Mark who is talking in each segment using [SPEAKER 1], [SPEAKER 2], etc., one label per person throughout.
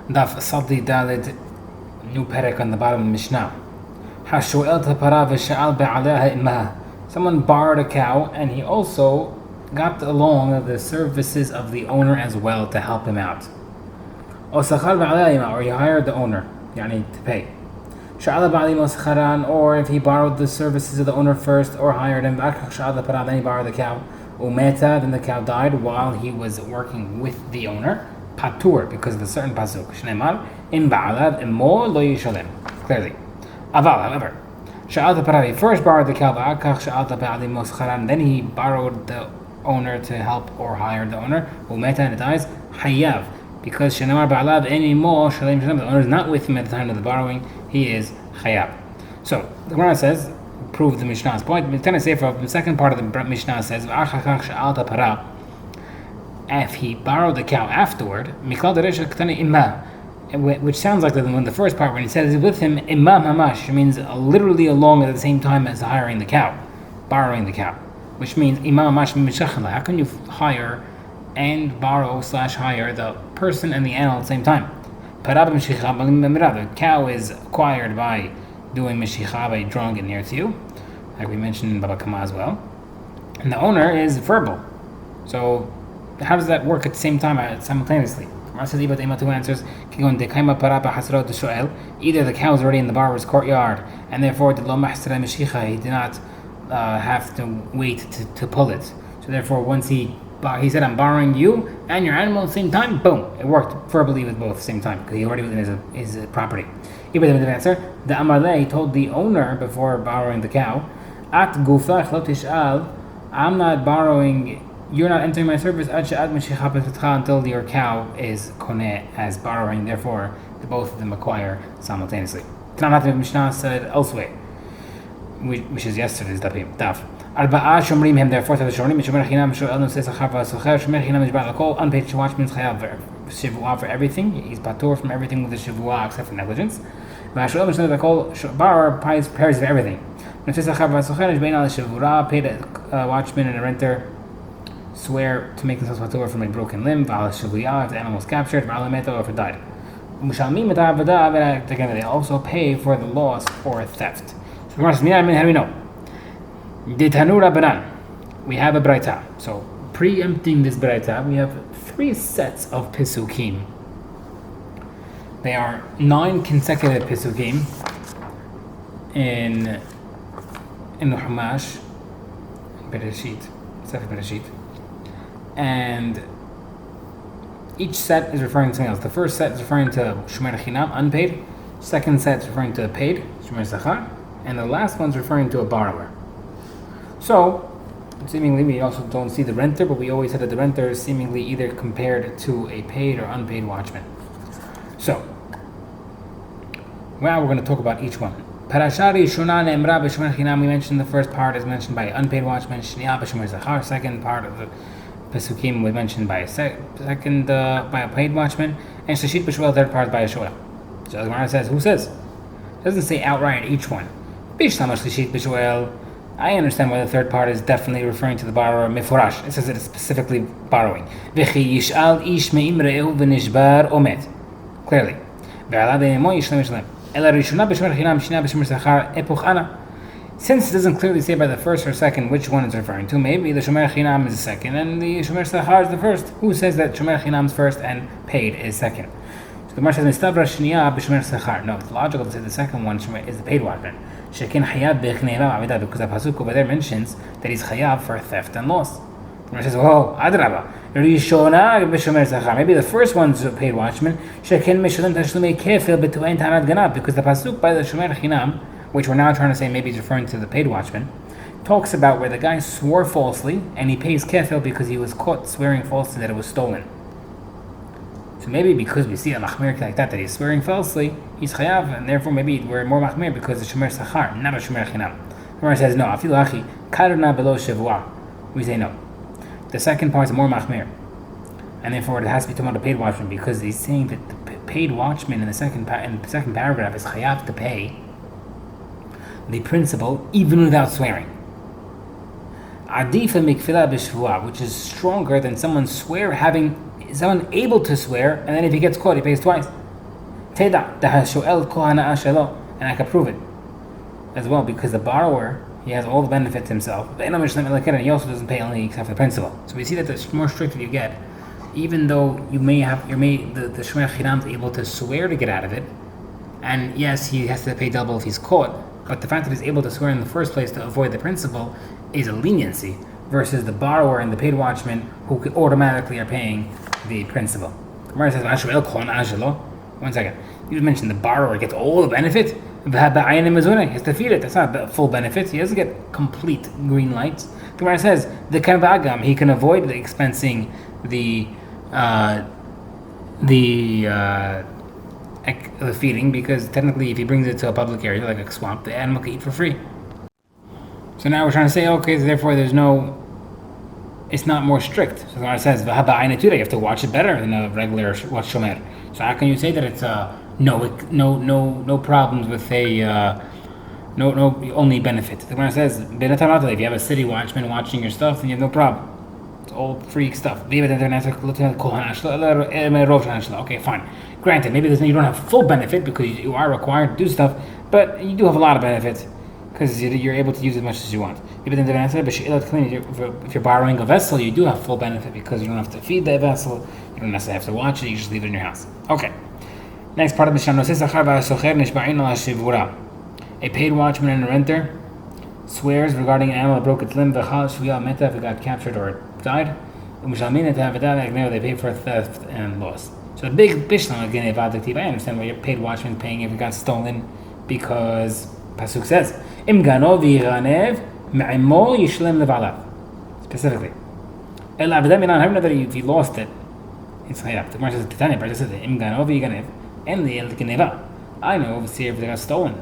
[SPEAKER 1] Daf Sadi Dalid, new perek on the bottom of the Mishnah. Hashoel tapara v'sha'al be'aleha immaha. Someone borrowed a cow, and he also got along the services of the owner as well to help him out. Or he hired the owner, yani to pay. Or if he borrowed the services of the owner first, or hired him, then he borrowed the cow. Umeta, then the cow died while he was working with the owner. Patur, because of the certain pasuk. Shneimar, in ba'alav imo lo yishalem. Clearly. Aval, however, sha'al he first borrowed the cow, then he borrowed the owner to help or hired the owner. Umeta, and it dies. Hayav, because shneimar ba'alav imo shalem shalem. The owner is not with him at the time of the borrowing. He is chayav. So the Gemara says, prove the Mishnah's point. The second part of the Mishnah says, if he borrowed the cow afterward, which sounds like when the first part when he says with him, imam hamash, means literally along at the same time as hiring the cow, borrowing the cow, which means imam hamash. How can you hire and borrow / hire the person and the animal at the same time? The cow is acquired by doing meshicha, by drawing it near to you, like we mentioned in Baba Kama as well. And the owner is verbal. So how does that work at the same time, simultaneously? Two answers. Either the cow is already in the borrower's courtyard, and therefore he did not have to wait to pull it. So therefore, once he said, I'm borrowing you and your animal at the same time, boom, it worked verbally with both at the same time, because he already was in his property. The Amalei told the owner before borrowing the cow, At gufach lo tish'al, I'm not borrowing, you're not entering my service until your cow is koneh as borrowing, therefore the both of them acquire simultaneously. The Mishnah said elsewhere, which is yesterday's daf. Arba'a shomrim him, therefore to the shomrim, shomer chinam shoel nusei sachar v'asocher, shomer chinam nishbar l'kol, unpaid watchman chayav shivua for everything. He's patur from everything with the shivua except for negligence. V'ashoel mishnah l'kol, borrower pays for everything. Nusei sachar v'asocher nishbein al shivura, paid a watchman and a renter swear to make themselves patur from a broken limb. V'al shivua, if the animal was captured, v'al meta, or if it died. Mushalmim et ha'avada, they also pay for the loss or theft. So how do we know? We have a braita. So preempting this braita, we have 3 sets of pisukim. They are 9 consecutive pisukim in the Humash, Sefer Bereshit, and each set is referring to something else. The first set is referring to shomer chinam, unpaid. Second set is referring to paid, shomer sachar, and the last one is referring to a borrower. So, seemingly we also don't see the renter, but we always said that the renter is seemingly either compared to a paid or unpaid watchman. So, now we're going to talk about each one. Parashari Shuna Ne'emra b'shomer chinam, we mentioned the first part is mentioned by unpaid watchman, Shniya b'shomer zachar. Second part of the Pesukim was mentioned by a by a paid watchman, and Shashit b'shoel, third part by a shoel. So the Gemara says, who says? It doesn't say outright each one. Bishlama Shashit b'shoel. I understand why the third part is definitely referring to the borrower mifurash. It says it is specifically borrowing. V'chi yish'al ish me'im re'ehu v'nishbar omet. Clearly. Since it doesn't clearly say by the first or second which one it's referring to, maybe the shomer chinam is the second and the shomer sachar is the first. Who says that shomer chinam is first and paid is second? So the Gemara says mistabra shniya b'shomer sachar. No, it's logical to say the second one is the paid watchman. Shekin chayav b'chneiva avida, because the pasuk over there mentions that he's chayav for theft and loss. The Gemara says, "Whoa, adraba, rishona b'shomer sachar." Maybe the first one's a paid watchman. Shekin mishalem tashlumei kefil b'tu'ein tanat ganab, because the pasuk by the shomer chinam, which we're now trying to say maybe is referring to the paid watchman, talks about where the guy swore falsely and he pays kefil because he was caught swearing falsely that it was stolen. So maybe because we see a machmir like that he's swearing falsely, he's chayav, and therefore maybe we're more machmir because it's shomer sachar, not a shomer chinam. The Gemara says no. Afilu achi karna below shivua. We say no. The second part is more machmir, and therefore it has to be talking about the paid watchman, because he's saying that the paid watchman in the second paragraph is chayav to pay the principal even without swearing. Adifa mikfila b'shvua, which is stronger than someone able to swear, and then if he gets caught, he pays twice. Teda dahashoel kohana ashelo, and I can prove it as well because the borrower, he has all the benefits himself. He also doesn't pay only except for the principal. So we see that the more stricter you get, even though the Shomer Chiram is able to swear to get out of it, and yes, he has to pay double if he's caught, but the fact that he's able to swear in the first place to avoid the principal is a leniency versus the borrower and the paid watchman who automatically are paying the principal. Gemara says, one second. You mentioned the borrower gets all the benefit. He has to feed it. That's not full benefit. He doesn't get complete green lights. The Gemara says the kanvagam, he can avoid the expensing the feeding because technically, if he brings it to a public area like a swamp, the animal can eat for free. So now we're trying to say, okay, so therefore it's not more strict. So the Gemara says you have to watch it better than a regular watch shomer. So how can you say that it's no problems with no only benefit? The Gemara says if you have a city watchman watching your stuff, then you have no problem. It's all free stuff. Okay, fine. Granted, maybe you don't have full benefit because you are required to do stuff, but you do have a lot of benefit because you're able to use it as much as you want. If you're borrowing a vessel, you do have full benefit because you don't have to feed the vessel, you don't necessarily have to watch it, you just leave it in your house. Okay. Next part of the Mishnah. A paid watchman and a renter swears regarding an animal that broke its limb, if it got captured or it died, they pay for theft and loss. So a big bishlam again, I understand why your paid watchman is paying if it got stolen because Pasuk says, Im ganov yiranev me'imo yishlem levalav. Specifically. If he lost it, it's chayav. The Gemara says, Titania, but it says, Im ganov yiranev, and the geneva. I know, obviously, if it got stolen.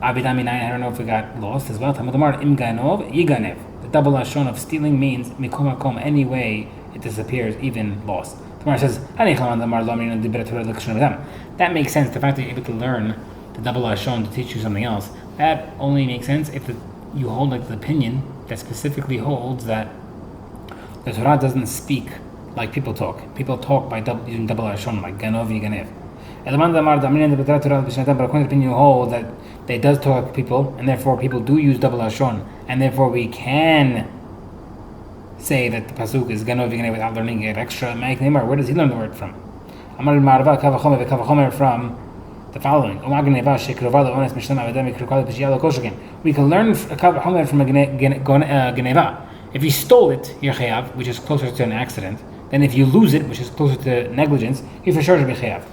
[SPEAKER 1] Abidami 9, I don't know if it got lost as well. Talmud Gemara, Im ganov yiganev. The double lashon of stealing means mikom makom, any way it disappears, even lost. The Gemara says, that makes sense. The fact that you're able to learn the double lashon to teach you something else, that only makes sense if you hold like the opinion that specifically holds that the Torah doesn't speak like people talk. People talk by using double lashon, like ganov yiganev. But according to the opinion you hold that they does talk like people, and therefore people do use double lashon, and therefore we can say that the pasuk is ganov yiganev without learning it extra. Where does he learn the word from? From the following. We can learn a kav homer from a geneva. If you stole it, you're chayav, which is closer to an accident. Then if you lose it, which is closer to negligence, you for sure should be chayav.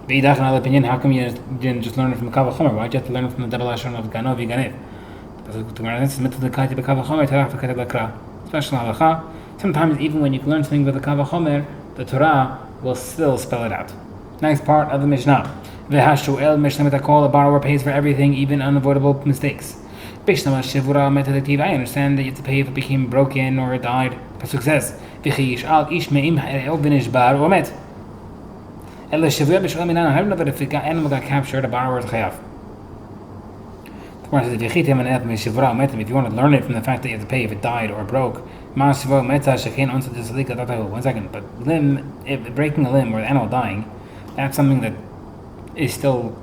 [SPEAKER 1] Another opinion, how come you didn't just learn it from a kav homer? Why'd you have to learn it from the double lashon of ganov yiganev? Special halacha. Sometimes even when you can learn something with a kav homer, the Torah will still spell it out. Next part of the Mishnah. The borrower pays for everything, even unavoidable mistakes. I understand that you have to pay if it became broken or it died. Pasuk says, I don't know that if the animal got captured, a borrower is chayav. If you want to learn it from the fact that you have to pay if it died or broke, 1 second, but breaking a limb or the animal dying, that's something that is still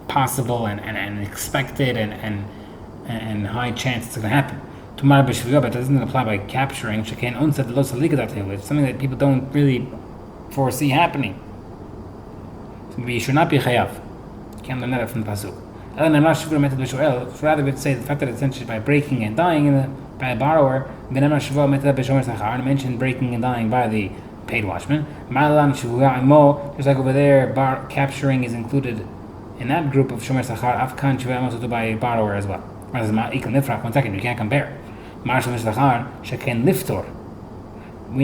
[SPEAKER 1] possible and expected and high chance it's going to happen. But it doesn't apply by capturing. It's something that people don't really foresee happening. So you should not be chayav. You can't learn that from the pasuk. Rather, we would say the fact that it's essentially by breaking and dying by a borrower, and mentioned breaking and dying by the paid watchman. Just like over there, capturing is included in that group of shomer sachar. Afkan shuvah also by a borrower as well. 1 second, you can't compare. We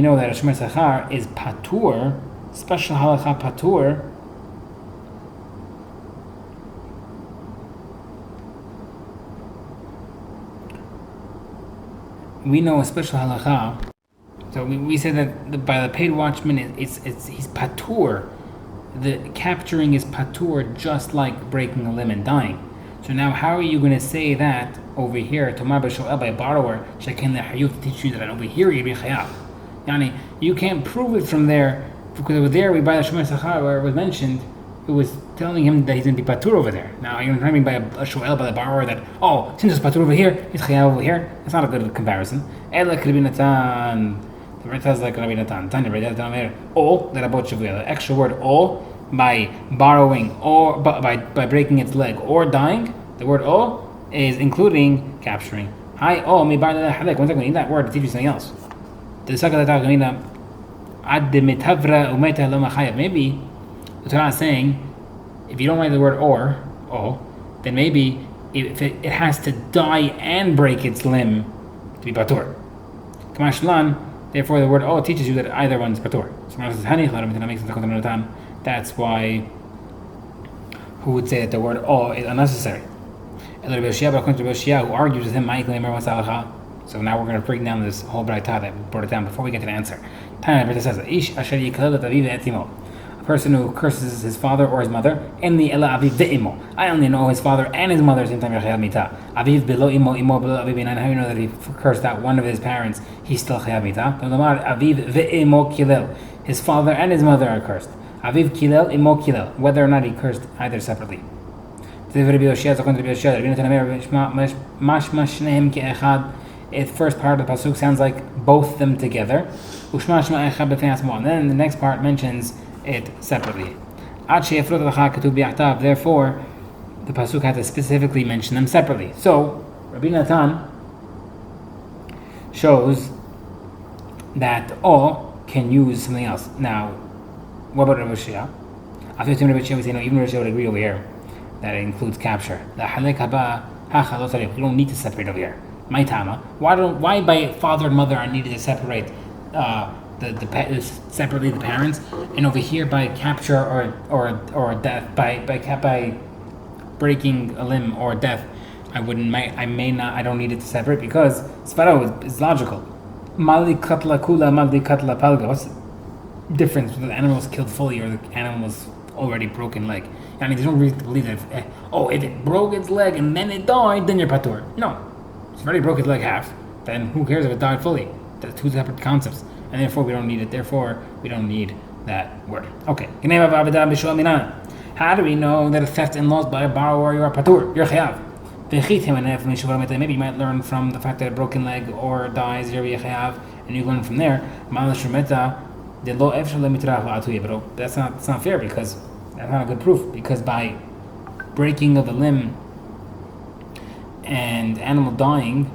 [SPEAKER 1] know that a shomer sachar is patur, special halacha patur. We know a special halacha. So we said that by the paid watchman, he's patur. The capturing is patur, just like breaking a limb and dying. So now, how are you going to say that over here? Tomar b'shoel by borrower shekin lehayut to teach you that over here you'd be chayav. Yani you can't prove it from there Because over there, we buy the Shomer Sachar where it was mentioned, it was telling him that he's going to be patur over there. Now, you're trying to by a shoel by the borrower that, since it's patur over here, he's chayav over here. It's not a good comparison. Ela could be Natan. The right says like Rabbi Natan. Tanya, right down there. O, that about Shavuot. The extra word O, by borrowing or by breaking its leg or dying, the word O is including capturing. Hi, O, me bar the halek. One second, in that word to teach you something else. The second that maybe the Torah is saying, if you don't write the word or, then maybe if it has to die and break its limb to be patur. Therefore, the word o teaches you that either one's patur. So that's why who would say that the word o is unnecessary. Who argues with him, so now we're going to break down this whole braita that brought it down before we get to the answer. It says, a person who curses his father or his mother, I only know his father and his mother. Same time, aviv below imo, imo below aviv. How do you know that he cursed out one of his parents? He's still chayav mita. Aviv ve'imo kilel. His father and his mother are cursed. Aviv kilel, imo kilel. Whether or not he cursed either separately. The first part of the pasuk sounds like both them together. And then the next part mentions it separately. Therefore, the pasuk had to specifically mention them separately. So, Rabbi Natan shows that O can use something else. Now, what about Rabbi Shia? After Rabbi Shia, we say no. Even Rabbi Shia would agree over here that it includes capture. You don't need to separate over here. My tama. Why by father and mother are needed to separate separately the parents, and over here by capture or death by breaking a limb or death, I don't need it to separate because Sfaro is logical. Mali katla kula, mali katla palga. What's the difference whether the animal was killed fully or the animal was already broken leg? I mean, there's no reason to believe that if it broke its leg and then it died, then you're patur. No, it's already broke its leg half. Then who cares if it died fully? That's two separate concepts. And therefore we don't need it. Therefore we don't need that word. Okay. How do we know that a theft and loss by a borrower you are patur? You're chayav. Maybe you might learn from the fact that a broken leg or dies, you're chayav, and you learn from there. But that's not fair because that's not a good proof. Because by breaking of the limb and animal dying,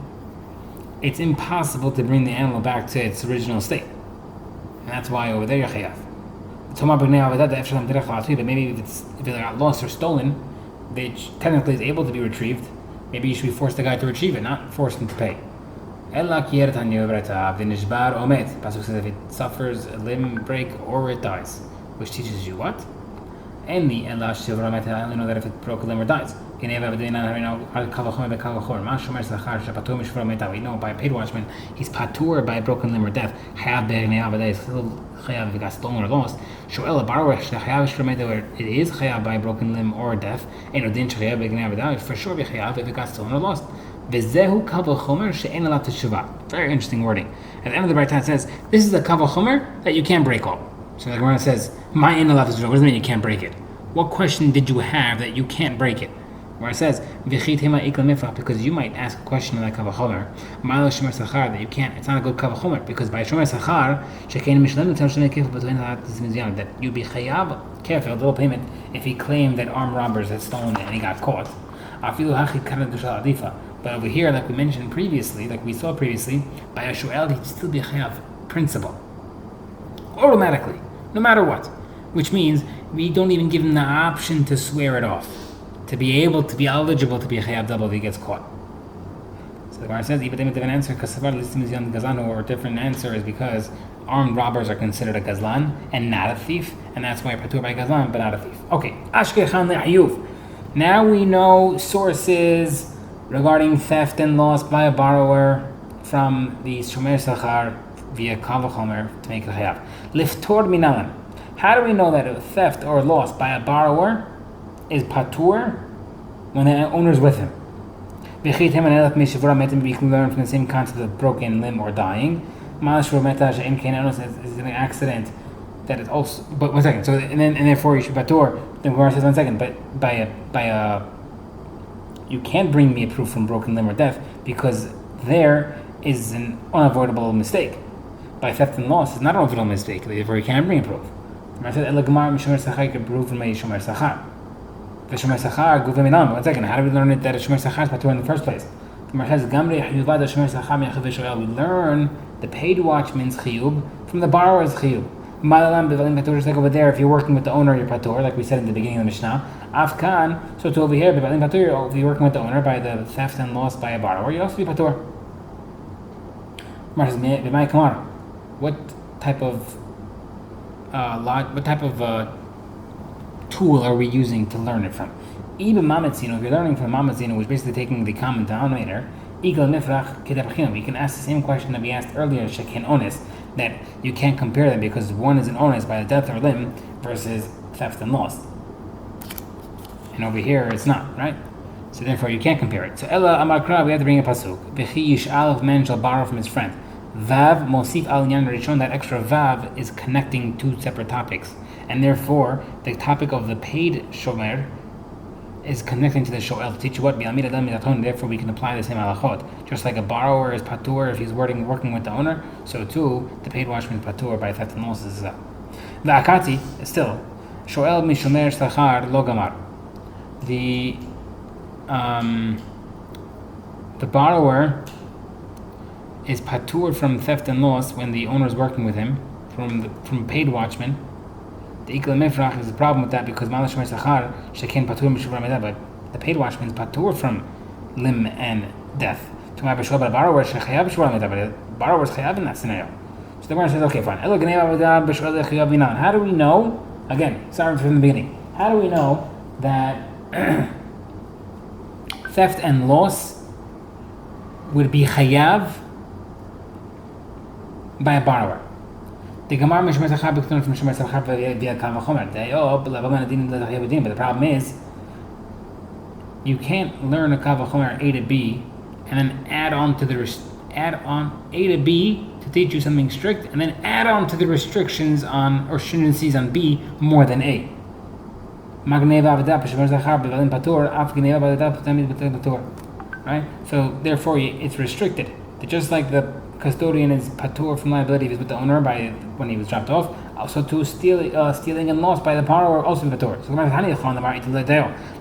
[SPEAKER 1] it's impossible to bring the animal back to its original state. And that's why over there you're chayav. But maybe if it got lost or stolen, which technically is able to be retrieved, maybe you should be forced the guy to retrieve it, not force him to pay. Pasuk says if it suffers a limb break or it dies, which teaches you what? I only know that if it broke a limb or dies. We know by a paid watchman, he's patur by a broken limb or death. He's still chayav if it got stolen or lost. Where it is chayav by a broken limb or death, for sure be chayav if it got stolen or lost. Very interesting wording. At the end of the Braita it says, this is a kavah chomer that you can't break all. So the Gemara says, my in what does it mean you can't break it? What question did you have that you can't break it? Where it says, because you might ask a question like kavah chomer, that you can't, it's not a good kavah chomer, because by shomer sachar, that you'd be chayav, careful, a little payment, if he claimed that armed robbers had stolen it and he got caught. But over here, like we mentioned previously, like we saw previously, by a shoel, he'd still be chayav principle. Automatically, no matter what. Which means we don't even give him the option to swear it off, to be able to be eligible to be a chayav double if he gets caught. So the Gemara says, even if an answer, or a different answer is because armed robbers are considered a gazlan and not a thief, and that's why patur by gazlan but not a thief. Okay, ashkechan le'ayuv. Now we know sources regarding theft and loss by a borrower from the shomer sachar via kavah chomer to make a chayav. Liftor minalan. How do we know that a theft or loss by a borrower is patur when the owner is with him? We can learn from the same concept of broken limb or dying. Is an accident that it's also. But 1 second. So and therefore you should patur. Then Gemara says 1 second. But you can't bring me a proof from broken limb or death because there is an unavoidable mistake. By theft and loss, it's not an unavoidable mistake. Therefore, you can't bring a proof. Gemara says Gemara mishomer sachar can prove from a shomer sachar. The shomer sachar guvim inam. 1 second. How do we learn it that a shomer sachar is patur in the first place? We learn the paid watchman's chiyub from the borrower's chiyub. Just like over there, if you're working with the owner, you're patur, like we said in the beginning of the Mishnah. Afkan, so to over here, if you're working with the owner by the theft and loss by a borrower, you also be patur. What type of tool are we using to learn it from? Even Mamatzino, if you're learning from Mamatzino, which is basically taking the common denominator, we can ask the same question that we asked earlier, Shekin Onis, that you can't compare them because one is an onus by a death or limb versus theft and loss. And over here it's not, right? So therefore you can't compare it. So Ella Amakra, we have to bring a pasuk. V'chi yish'al, if man shall borrow from his friend. Vav mosif al yan rishon, that extra vav is connecting two separate topics. And therefore the topic of the paid shomer is connecting to the shoel to teach you what bi'amid adam midaton. Therefore, we can apply the same halachot. Just like a borrower is patur if he's working with the owner, so too the paid watchman is patur by theft and loss as well. The akati still shoel mishomer sachar lo gamar. The borrower is patur from theft and loss when the owner is working with him from paid watchman. The ikla mifrach is a problem with that because malash sachar sheken patur mishuvra medah, but the paid watchman is patur from limb and death. To my b'shua, but a borrower shechayav mishuvra medah, but a borrower is chayav in that scenario. So the Gemara says, okay, fine. How do we know? Again, starting from the beginning. How do we know that theft and loss would be chayav by a borrower? The Gemara mishomer sachar b'kton from shomer sachar via kal v'chomer. But the problem is, you can't learn a kal v'chomer A to B and then add on A to B to teach you something strict, and then add on to the restrictions on or stringencies on B more than A. Right? So therefore, it's restricted. Just like the custodian is patur from liability if he's with the owner by when he was dropped off, also to stealing and loss by the borrower also patur. So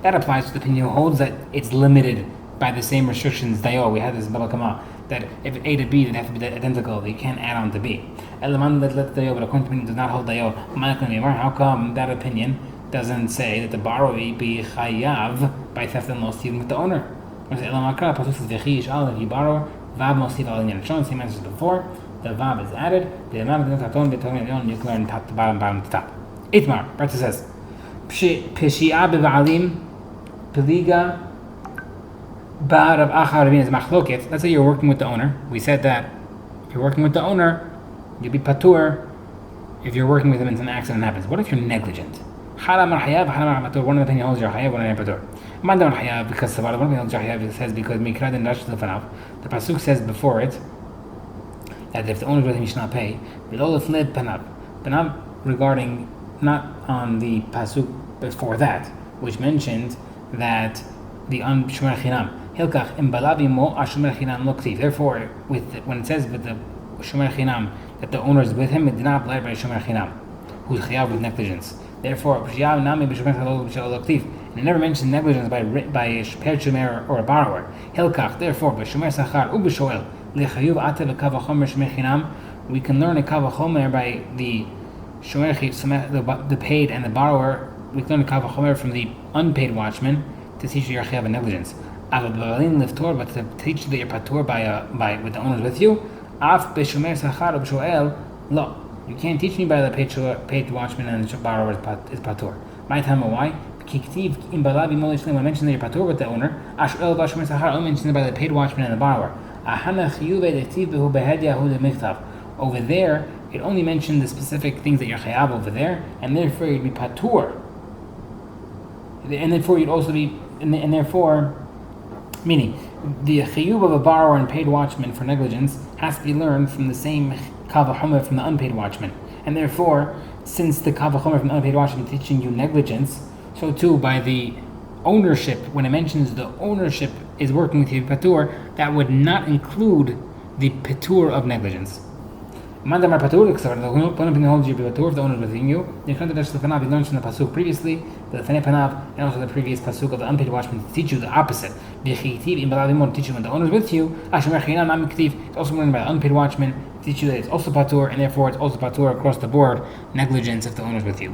[SPEAKER 1] that applies to the opinion who holds that it's limited by the same restrictions. Dayo, we had this Baba Kama that if A to B, they have to be identical. They can't add on to B. But according to opinion does not hold Dayo. How come that opinion doesn't say that the borrower will be chayav by theft and loss even with the owner? If you borrow, Vav mosif al inyan rishon, same answers before. The Vav is added. The amount of the taton, the taton, you can learn top to bottom, bottom to top. Itmar, Bertha says, Peshi'a beva'alim, peliga, bar of achar rabin is machloket. Let's say you're working with the owner. We said that if you're working with the owner, you'll be patur if you're working with him and an accident happens. What if you're negligent? Haram al-hayav, haram al-patur. One of the opinions holds you're hayav, one of the patur. Mandam al-hayav, because one of the opinions holds you're hayav, it says because mikra den rash l'fanav. The pasuk says before it that if the owner is with him, he should not pay. V'lo l'fnei panav. Panav regarding not on the pasuk before that, which mentioned that the shomer chinam hilkach im balavi mo ashomer chinam lo ktiv. Therefore, when it says with the shomer chinam that the owner is with him, it did not apply by shomer chinam, who's chayav with negligence. Therefore, and it never mentioned negligence by a paid shomer or a borrower. Hilkach. Therefore, by shomer sachar ub'shoel lechayuv ate v'kav hachomer shomer chinam, we can learn a kav hachomer by the shomer the paid and the borrower. We can learn a kav hachomer from the unpaid watchman to teach you your chayav and negligence. But to teach you that you're patur by with the owners with you, af b'shomer sachar ub'shoel lo. You can't teach me by the paid watchman and the borrower is patur. My time, why? When I mentioned that you're patur with the owner, I mentioned it by the paid watchman and the borrower. Over there, it only mentioned the specific things that you're chayav over there, and therefore you'd be patur. And therefore you'd also be, and therefore, meaning the chiyuv of a borrower and paid watchman for negligence has to be learned from the same kav hachomer from the unpaid watchman, and therefore since the Kavachomer from the unpaid watchman is teaching you negligence, so too by the ownership, when it mentions the ownership is working with you patur, that would not include the patur of negligence. Mandamar patur, except the one holds you patur, the owner within you. The contradiction of the Panav we learned from the pasuk previously, the Fnei Panav, and also the previous pasuk of the unpaid watchman to teach you the opposite. The Chitiv in Baladimon to teach you when the owner is with you. It's also learned by the unpaid watchman to teach you that it's also patur, and therefore it's also patur across the board negligence if the owner is with you.